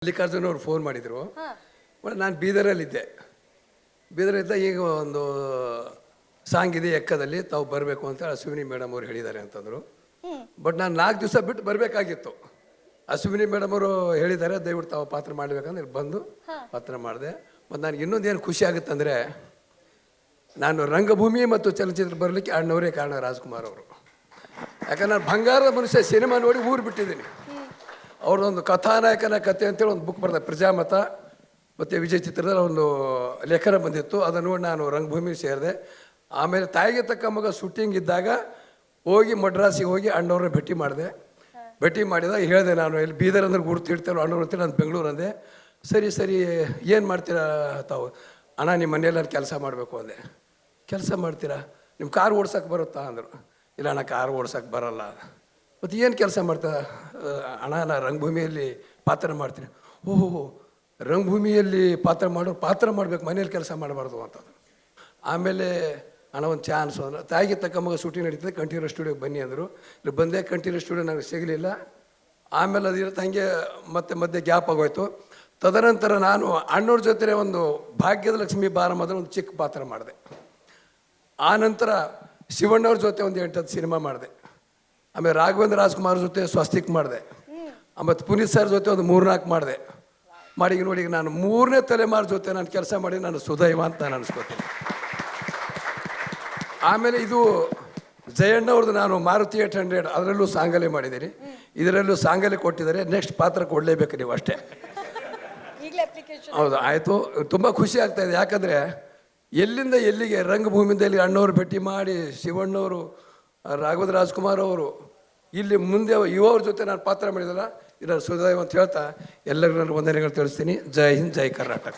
ಮಲ್ಲಿಕಾರ್ಜುನ್ ಅವ್ರು ಫೋನ್ ಮಾಡಿದರು. ನಾನು ಬೀದರಲ್ಲಿದ್ದೆ. ಬೀದರಲ್ಲಿದ್ದ ಈಗ ಒಂದು ಸಾಂಗ್ ಇದೆ ಎಕ್ಕದಲ್ಲಿ, ತಾವು ಬರಬೇಕು ಅಂತ ಅಶ್ವಿನಿ ಮೇಡಮ್ ಅವ್ರು ಹೇಳಿದ್ದಾರೆ ಅಂತಂದರು. ಬಟ್ ನಾನು 4 ದಿವಸ ಬಿಟ್ಟು ಬರಬೇಕಾಗಿತ್ತು. ಅಶ್ವಿನಿ ಮೇಡಮ್ ಅವರು ಹೇಳಿದ್ದಾರೆ ದಯವಿಟ್ಟು ತಾವು ಪಾತ್ರ ಮಾಡಬೇಕಂದ್ರೆ ಬಂದು ಪಾತ್ರ ಮಾಡಿದೆ. ಮತ್ತು ನನಗೆ ಇನ್ನೊಂದೇನು ಖುಷಿ ಆಗುತ್ತಂದರೆ, ನಾನು ರಂಗಭೂಮಿ ಮತ್ತು ಚಲನಚಿತ್ರ ಬರಲಿಕ್ಕೆ ಅಣ್ಣವರೇ ಕಾರಣ, ರಾಜ್ಕುಮಾರ್ ಅವರು. ಯಾಕಂದ್ರೆ ನಾನು ಬಂಗಾರದ ಮನುಷ್ಯ ಸಿನಿಮಾ ನೋಡಿ ಊರು ಬಿಟ್ಟಿದ್ದೀನಿ. ಅವ್ರದ್ದೊಂದು ಕಥಾನಾಯಕನ ಕಥೆ ಅಂತೇಳಿ ಒಂದು ಬುಕ್ ಬರೆದ, ಪ್ರಜಾಮತ ಮತ್ತು ವಿಜಯ್ ಚಿತ್ರದಲ್ಲಿ ಒಂದು ಲೇಖನ ಬಂದಿತ್ತು. ಅದನ್ನು ನೋಡಿ ನಾನು ರಂಗಭೂಮಿಗೆ ಸೇರಿದೆ. ಆಮೇಲೆ ತಾಯಿಗೆ ತಕ್ಕ ಮಗ ಶೂಟಿಂಗ್ ಇದ್ದಾಗ ಹೋಗಿ ಮಡ್ರಾಸಿಗೆ ಹೋಗಿ ಅಣ್ಣವ್ರನ್ನ ಭೇಟಿ ಮಾಡಿದೆ. ಭೇಟಿ ಮಾಡಿದಾಗ ಹೇಳಿದೆ, ನಾನು ಇಲ್ಲಿ ಬೀದರ್ ಅಂದ್ರೆ ಗುರುತು ಇಡ್ತೇವೆ ಅಣ್ಣವ್ರು ಅಂತೇಳಿ ನಾನು ಬೆಂಗಳೂರು ಅಂದೆ. ಸರಿ ಏನು ಮಾಡ್ತೀರಾ ತಾವು? ಅಣ್ಣ ನಿಮ್ಮ ಮನೆಯಲ್ಲಿ ನಾನು ಕೆಲಸ ಮಾಡಬೇಕು ಅಂದೆ. ಕೆಲಸ ಮಾಡ್ತೀರಾ? ನಿಮ್ಮ ಕಾರ್ ಓಡ್ಸೋಕೆ ಬರುತ್ತಾ ಅಂದರು. ಇಲ್ಲ ಅಣ್ಣ, ಕಾರ್ ಓಡ್ಸೋಕೆ ಬರೋಲ್ಲ. ಮತ್ತು ಏನು ಕೆಲಸ ಮಾಡ್ತಾ? ಅಣ್ಣ ನಾನು ರಂಗಭೂಮಿಯಲ್ಲಿ ಪಾತ್ರ ಮಾಡ್ತೀನಿ. ಓಹೋ, ರಂಗಭೂಮಿಯಲ್ಲಿ ಪಾತ್ರ ಮಾಡಬೇಕು, ಮನೇಲಿ ಕೆಲಸ ಮಾಡಬಾರ್ದು ಅಂತಂದರು. ಆಮೇಲೆ ಅಣ್ಣ ಒಂದು ಚಾನ್ಸ್ ಅಂದ್ರೆ, ತಾಯಿಗೆ ತಕ್ಕ ಮಗ ಶೂಟಿಂಗ್ ನಡೀತದೆ, ಕಂಠೀರವ ಸ್ಟುಡಿಯೋಗೆ ಬನ್ನಿ ಅಂದರು. ಇಲ್ಲಿ ಬಂದೆ. ಕಂಠೀರವ ಸ್ಟುಡಿಯೋ ನನಗೆ ಸಿಗಲಿಲ್ಲ. ಆಮೇಲೆ ಅದಿರುತ್ತೆ ಹಂಗೆ ಮತ್ತೆ ಮಧ್ಯೆ ಗ್ಯಾಪ್ ಆಗೋಯ್ತು. ತದನಂತರ ನಾನು ಅಣ್ಣವ್ರ ಜೊತೆ ಒಂದು ಭಾಗ್ಯದ ಲಕ್ಷ್ಮಿ ಬಾರಮ್ಮದಲ್ಲಿ ಒಂದು ಚಿಕ್ಕ ಪಾತ್ರ ಮಾಡಿದೆ. ಆ ನಂತರ ಶಿವಣ್ಣವ್ರ ಜೊತೆ ಒಂದು 8-10 ಸಿನಿಮಾ ಮಾಡಿದೆ. ಆಮೇಲೆ ರಾಘವೇಂದ್ರ ರಾಜ್ಕುಮಾರ್ ಜೊತೆ ಸ್ವಸ್ತಿಕ್ ಮಾಡಿದೆ. ಮತ್ತು ಪುನೀತ್ ಸರ್ ಜೊತೆ ಒಂದು 3-4 ಮಾಡಿದೆ. ಈಗ ನೋಡಿ, ಈಗ ನಾನು 3ನೇ ತಲೆಮಾರು ಜೊತೆ ನಾನು ಕೆಲಸ ಮಾಡಿ ನಾನು ಸುದೈವ ಅಂತ ನಾನು ಅನ್ಸ್ಕೊತೀನಿ. ಆಮೇಲೆ ಇದು ಜಯಣ್ಣವ್ರದ್ದು ನಾನು ಮಾರುತಿ 800 ಅದರಲ್ಲೂ ಸಾಂಗಲೆ ಮಾಡಿದ್ದೀನಿ. ಇದರಲ್ಲೂ ಸಾಂಗಲೆ ಕೊಟ್ಟಿದ್ದಾರೆ. ನೆಕ್ಸ್ಟ್ ಪಾತ್ರ ಕೊಡಲೇಬೇಕು ನೀವು ಅಷ್ಟೇ. ಹೌದು, ಆಯಿತು. ತುಂಬ ಖುಷಿ ಆಗ್ತಾಯಿದೆ. ಯಾಕಂದರೆ ಎಲ್ಲಿಂದ ಎಲ್ಲಿಗೆ ರಂಗಭೂಮಿಯಿಂದ ಇಲ್ಲಿ ಅಣ್ಣವ್ರು ಭೇಟಿ ಮಾಡಿ, ಶಿವಣ್ಣವರು, ರಾಘವೇಂದ್ರ ರಾಜ್ಕುಮಾರ್ ಅವರು, ಇಲ್ಲಿ ಮುಂದೆ ಯುವವ್ರ ಜೊತೆ ನಾನು ಪಾತ್ರ ಮಾಡಿದಲ್ಲ, ಇದರ ಸುದೈವ ಅಂತ ಹೇಳ್ತಾ ಎಲ್ಲರಿಗೂ ನಾನು ವಂದನೆಗಳು ತಿಳಿಸ್ತೀನಿ. ಜೈ ಹಿಂದ್, ಜೈ ಕರ್ನಾಟಕ.